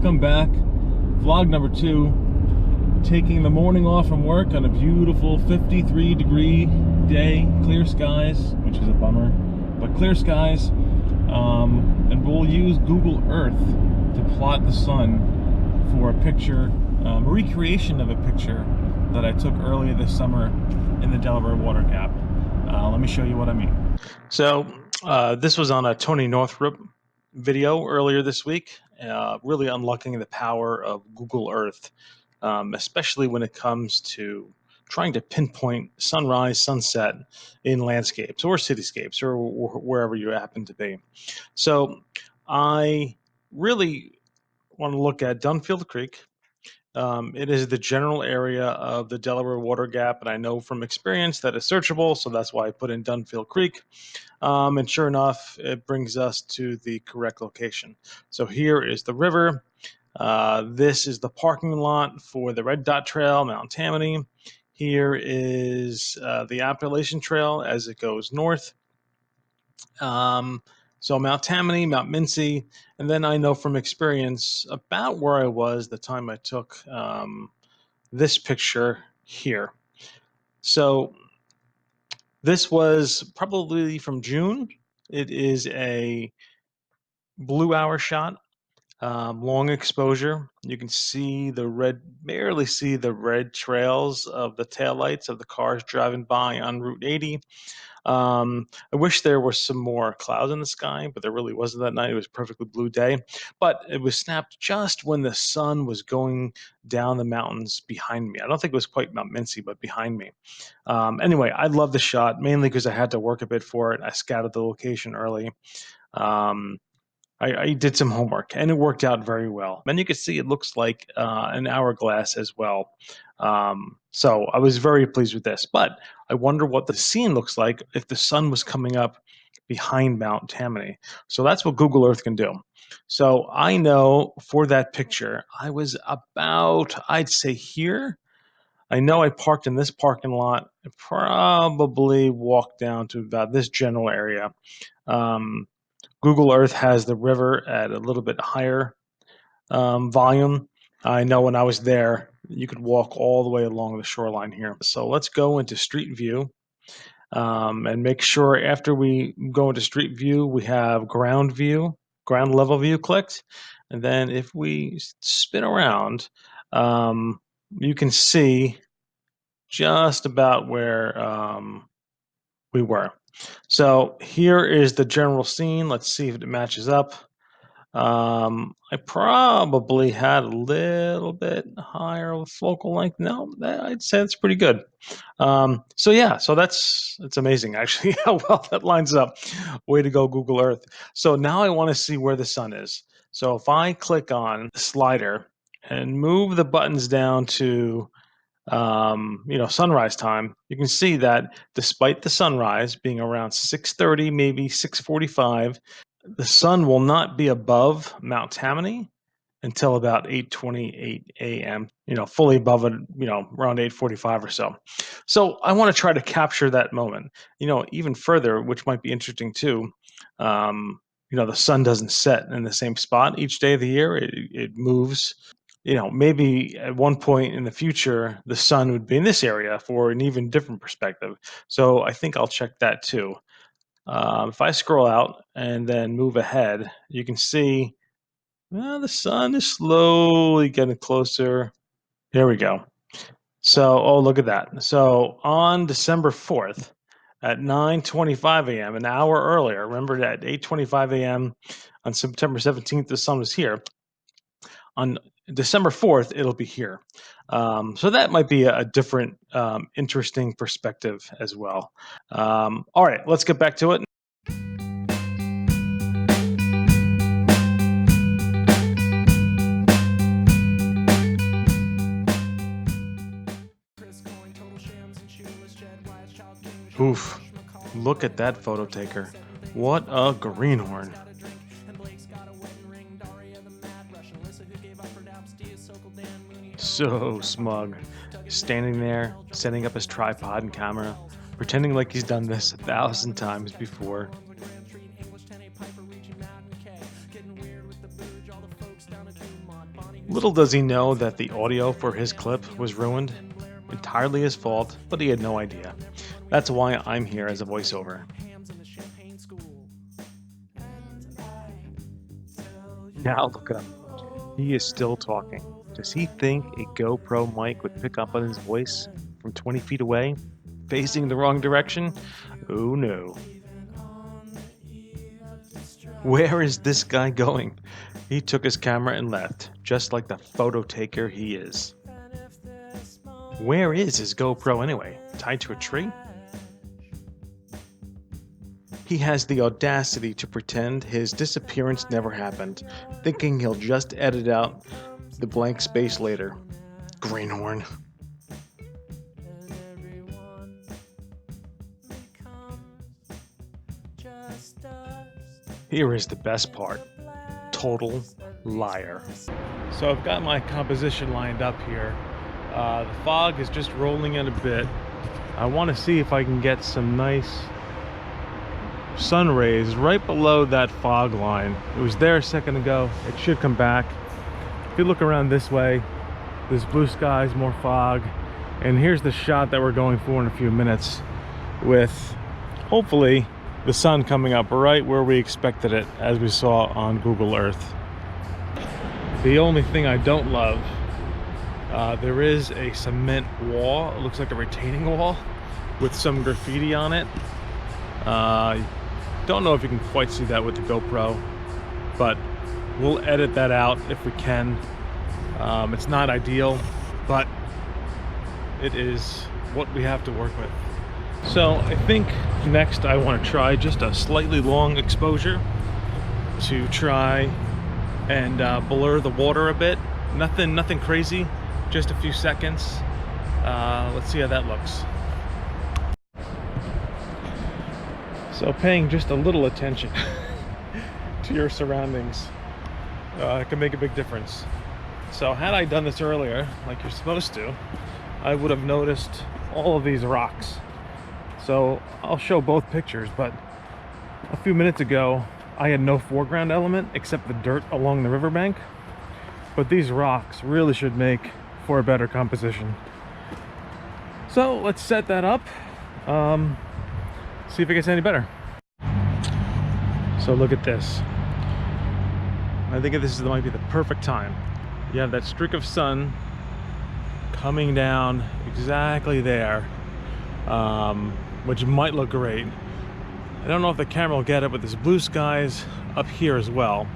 welcome back. Vlog number 2. Taking the morning off from work on a beautiful 53-degree day. Clear skies, which is a bummer, but clear skies. And we'll use Google Earth to plot the sun for a picture, a recreation of a picture that I took earlier this summer in the Delaware Water Gap. Let me show you what I mean. So this was on a Tony Northrup video earlier this week, really unlocking the power of Google Earth, especially when it comes to trying to pinpoint sunrise, sunset in landscapes or cityscapes or wherever you happen to be. So I really want to look at Dunfield Creek. It is the general area of the Delaware Water Gap, and I know from experience that it's searchable, so that's why I put in Dunfield Creek. And sure enough, it brings us to the correct location. So here is the river. This is the parking lot for the Red Dot Trail, Mount Tammany. Here is the Appalachian Trail as it goes north. So Mount Tammany, Mount Mincy, and then I know from experience about where I was the time I took this picture here. So this was probably from June. It is a blue hour shot, long exposure. You can see the red, barely see the red trails of the taillights of the cars driving by on Route 80. I wish there were some more clouds in the sky, but there really wasn't that night. It was a perfectly blue day, but it was snapped just when the sun was going down the mountains behind me. I don't think it was quite Mount Mincy, but behind me. Anyway, I love the shot, mainly because I had to work a bit for it. I scouted the location early. I did some homework, and it worked out very well. And you can see it looks like an hourglass as well. So I was very pleased with this. But I wonder what the scene looks like if the sun was coming up behind Mount Tammany. So that's what Google Earth can do. So I know for that picture, I was about, I'd say here. I know I parked in this parking lot. I probably walked down to about this general area. Google Earth has the river at a little bit higher volume. I know when I was there, you could walk all the way along the shoreline here. So let's go into Street View and make sure after we go into Street View, we have ground level view clicked. And then if we spin around, you can see just about where we were. So here is the general scene. Let's see if it matches up. I probably had a little bit higher of focal length. No, I'd say that's pretty good. So yeah, so it's amazing actually how well that lines up. Way to go, Google Earth. So now I want to see where the sun is. So if I click on the slider and move the buttons down to sunrise time, you can see that despite the sunrise being around 6:30, maybe 6:45, the sun will not be above Mount Tammany until about 8:28 a.m., fully above it, around 8:45 or so. So I want to try to capture that moment, even further, which might be interesting too. The sun doesn't set in the same spot each day of the year. It moves. Maybe at one point in the future, the sun would be in this area for an even different perspective. So I think I'll check that too. If I scroll out and then move ahead, you can see the sun is slowly getting closer. Here we go. So, oh, look at that. So on December 4th at 9:25 a.m., an hour earlier, remember at 8:25 a.m. on September 17th, the sun was here. On December 4th, it'll be here. So that might be a different, interesting perspective as well. All right, let's get back to it. Oof, look at that photo taker. What a greenhorn. So smug. Standing there, setting up his tripod and camera, pretending like he's done this 1,000 times before. Little does he know that the audio for his clip was ruined. Entirely his fault, but he had no idea. That's why I'm here as a voiceover. Now look up. He is still talking. Does he think a GoPro mic would pick up on his voice from 20 feet away, facing the wrong direction? Oh no. Where is this guy going? He took his camera and left, just like the photo taker he is. Where is his GoPro anyway? Tied to a tree? He has the audacity to pretend his disappearance never happened, thinking he'll just edit out the blank space later. Greenhorn. Here is the best part. Total liar. So I've got my composition lined up here. The fog is just rolling in a bit. I want to see if I can get some nice sun rays right below that fog line. It was there a second ago. It should come back. If you look around this way, there's blue skies, more fog, and here's the shot that we're going for in a few minutes, with hopefully the sun coming up right where we expected it, as we saw on Google Earth. The only thing I don't love, there is a cement wall. It looks like a retaining wall with some graffiti on it. Don't know if you can quite see that with the GoPro, but we'll edit that out if we can. It's not ideal, but it is what we have to work with. So I think next I want to try just a slightly long exposure to try and blur the water a bit. Nothing crazy, just a few seconds. Let's see how that looks. So paying just a little attention to your surroundings can make a big difference. So had I done this earlier, like you're supposed to, I would have noticed all of these rocks. So I'll show both pictures, but a few minutes ago I had no foreground element except the dirt along the riverbank. But these rocks really should make for a better composition. So let's set that up. See if it gets any better. So look at this. I think this might be the perfect time. You have that streak of sun coming down exactly there, which might look great. I don't know if the camera will get it, but there's blue skies up here as well.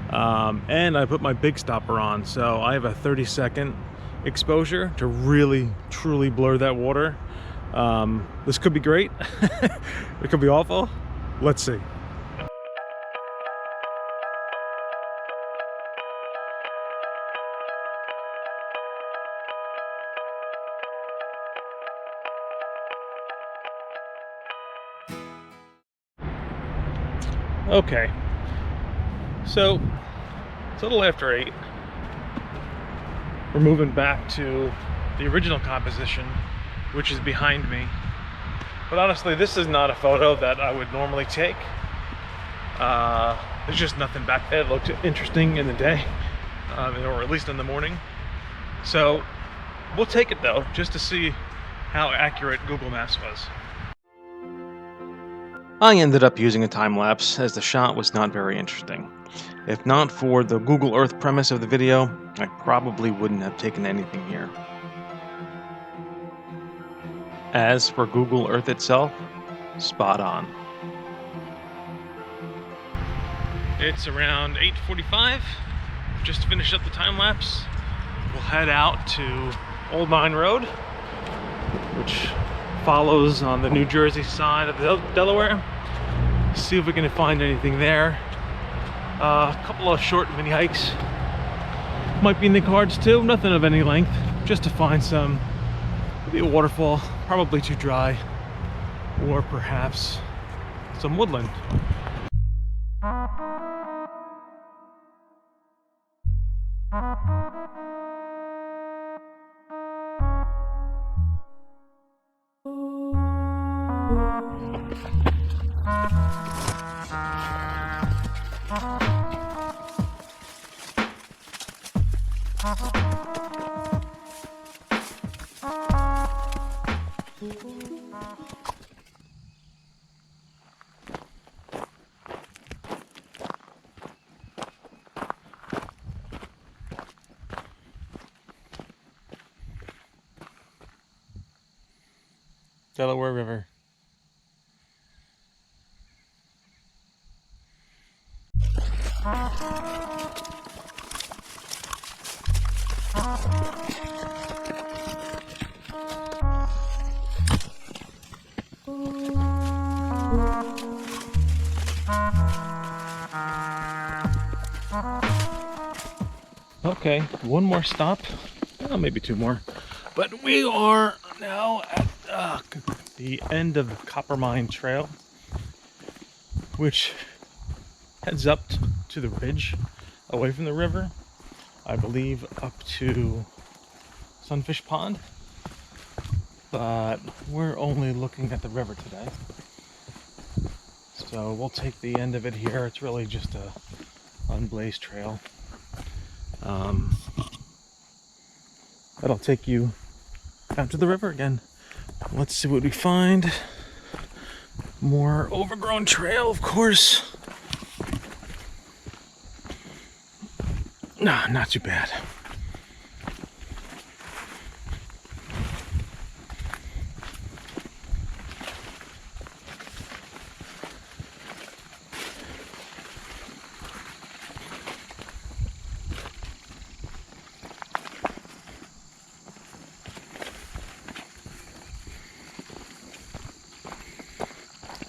And I put my big stopper on, so I have a 30-second exposure to really, truly blur that water. This could be great. It could be awful. Let's see. Okay, so it's a little after 8. We're moving back to the original composition, which is behind me. But honestly, this is not a photo that I would normally take. There's just nothing back there that looked interesting in the day, or at least in the morning. So we'll take it though, just to see how accurate Google Maps was. I ended up using a time-lapse as the shot was not very interesting. If not for the Google Earth premise of the video, I probably wouldn't have taken anything here. As for Google Earth itself, spot on. It's around 8:45, just finished up the time-lapse. We'll head out to Old Mine Road, which follows on the New Jersey side of the Delaware. See if we can find anything there. A couple of short mini hikes might be in the cards too. Nothing of any length, just to find some, maybe a waterfall, probably too dry, or perhaps some woodland. Delaware River. Okay, one more stop, maybe two more, but we are now at the end of the Coppermine Trail, which heads up to the ridge away from the river, I believe up to Sunfish Pond, but we're only looking at the river today, so we'll take the end of it here. It's really just a unblazed trail. That'll take you out to the river again. Let's see what we find. More overgrown trail, of course. Nah, not too bad.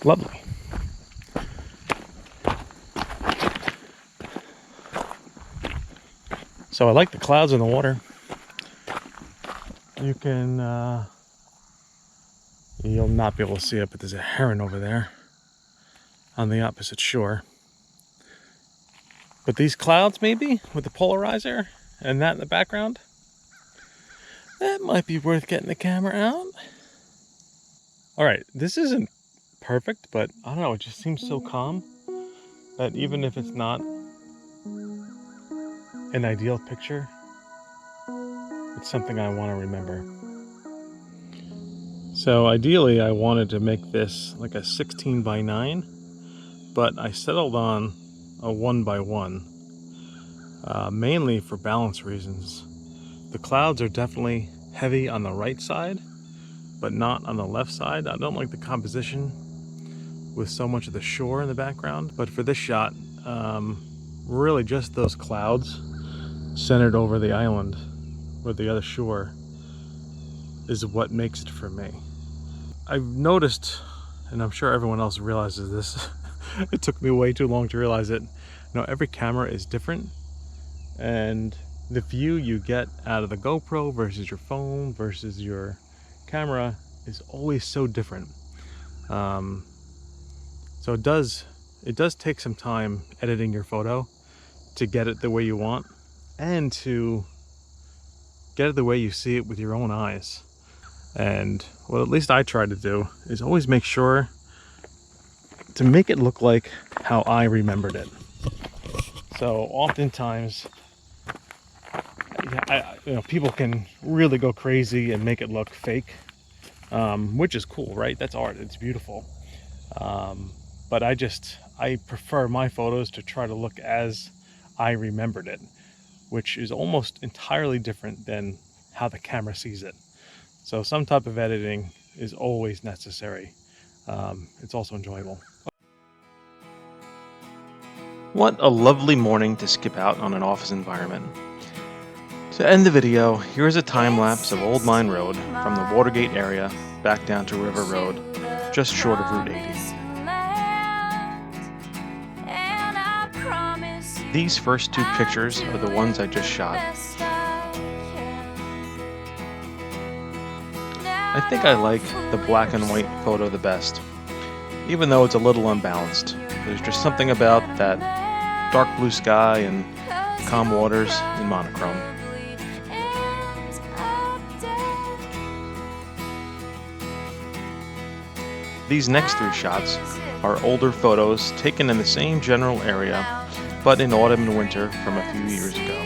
Lovely. So I like the clouds in the water. You can, you'll not be able to see it, but there's a heron over there on the opposite shore. But these clouds, maybe, with the polarizer and that in the background, that might be worth getting the camera out. All right, this isn't perfect, but I don't know, it just seems so calm that even if it's not an ideal picture, it's something I want to remember. So ideally I wanted to make this like a 16 by 9, but I settled on a 1 by 1, mainly for balance reasons. The clouds are definitely heavy on the right side, but not on the left side. I don't like the composition with so much of the shore in the background, but for this shot, really just those clouds centered over the island or the other shore is what makes it for me. I've noticed, and I'm sure everyone else realizes this, it took me way too long to realize it. You know, every camera is different, and the view you get out of the GoPro versus your phone versus your camera is always so different. So it does take some time editing your photo to get it the way you want and to get it the way you see it with your own eyes. And what at least I try to do is always make sure to make it look like how I remembered it. So oftentimes, people can really go crazy and make it look fake, which is cool, right? That's art, it's beautiful. But I prefer my photos to try to look as I remembered it, which is almost entirely different than how the camera sees it. So some type of editing is always necessary. It's also enjoyable. What a lovely morning to skip out on an office environment. To end the video, here's a time lapse of Old Mine Road from the Watergate area back down to River Road, just short of Route 80. These first two pictures are the ones I just shot. I think I like the black and white photo the best, even though it's a little unbalanced. There's just something about that dark blue sky and calm waters in monochrome. These next three shots are older photos taken in the same general area, but in autumn and winter from a few years ago.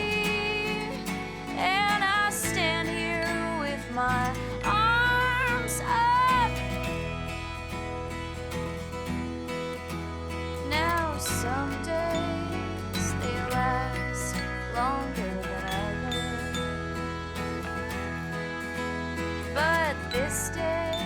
This day